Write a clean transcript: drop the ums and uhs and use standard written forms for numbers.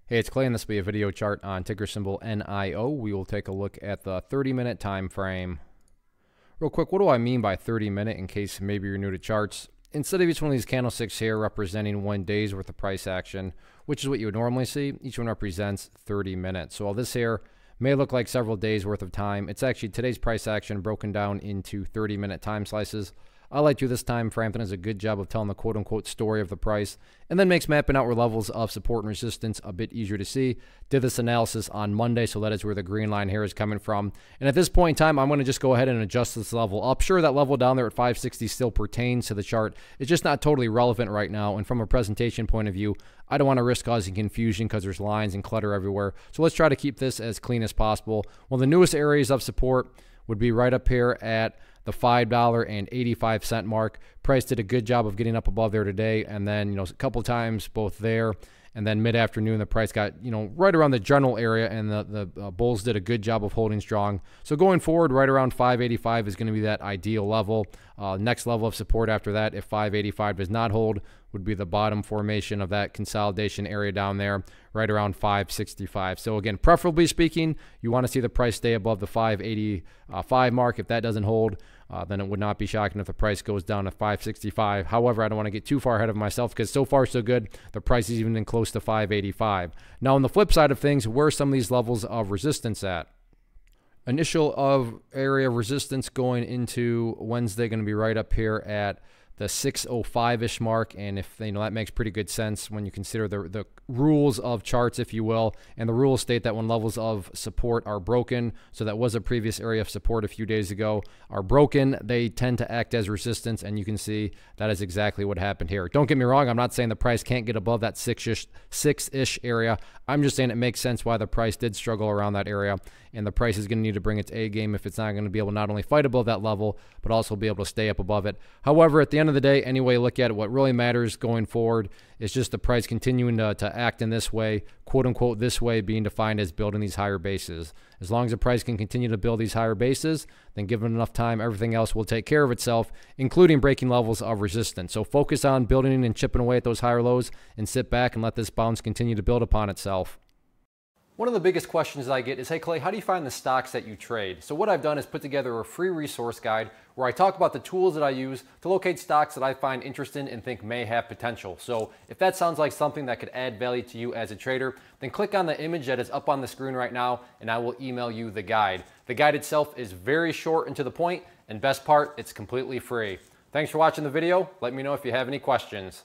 Hey, it's Clay, and this will be a video chart on ticker symbol NIO. We will take a look at the 30-minute time frame. Real quick, what do I mean by 30-minute in case maybe you're new to charts? Instead of each one of these candlesticks here representing 1 day's worth of price action, which is what you would normally see, each one represents 30 minutes. So while this here may look like several days worth of time, it's actually today's price action broken down into 30-minute time slices. I like to this time frame that does a good job of telling the quote-unquote story of the price and then makes mapping out where levels of support and resistance a bit easier to see. Did this analysis on Monday, so that is where the green line here is coming from. And at this point in time, I'm going to just go ahead and adjust this level up. Sure, that level down there at 560 still pertains to the chart. It's just not totally relevant right now. And from a presentation point of view, I don't want to risk causing confusion because there's lines and clutter everywhere. So let's try to keep this as clean as possible. Well, the newest areas of support would be right up here at the $5.85 mark. Price did a good job of getting up above there today, and then a couple times both there, and then mid-afternoon the price got right around the general area, and the bulls did a good job of holding strong. So going forward, right around 585 is going to be that ideal level. Next level of support after that, if 585 does not hold, would be the bottom formation of that consolidation area down there, right around 565. So again, preferably speaking, you want to see the price stay above the 585 mark. If that doesn't hold, then it would not be shocking if the price goes down to 565. However, I don't want to get too far ahead of myself because so far so good. The price is even in close to 585. Now on the flip side of things, where are some of these levels of resistance at? Initial area of resistance going into Wednesday going to be right up here at the 605-ish mark, and if that makes pretty good sense when you consider the rules of charts, if you will, and the rules state that when levels of support are broken, so that was a previous area of support a few days ago, are broken, they tend to act as resistance, and you can see that is exactly what happened here. Don't get me wrong, I'm not saying the price can't get above that six-ish area. I'm just saying it makes sense why the price did struggle around that area, and the price is going to need to bring its A game if it's not going to be able to not only fight above that level, but also be able to stay up above it. However, at the end of the day, any way you look at it, what really matters going forward is just the price continuing to act in this way, quote unquote, this way being defined as building these higher bases. As long as the price can continue to build these higher bases, then given enough time, everything else will take care of itself, including breaking levels of resistance. So focus on building and chipping away at those higher lows and sit back and let this bounce continue to build upon itself. One of the biggest questions I get is, hey Clay, how do you find the stocks that you trade? So what I've done is put together a free resource guide where I talk about the tools that I use to locate stocks that I find interesting and think may have potential. So if that sounds like something that could add value to you as a trader, then click on the image that is up on the screen right now and I will email you the guide. The guide itself is very short and to the point, and best part, it's completely free. Thanks for watching the video. Let me know if you have any questions.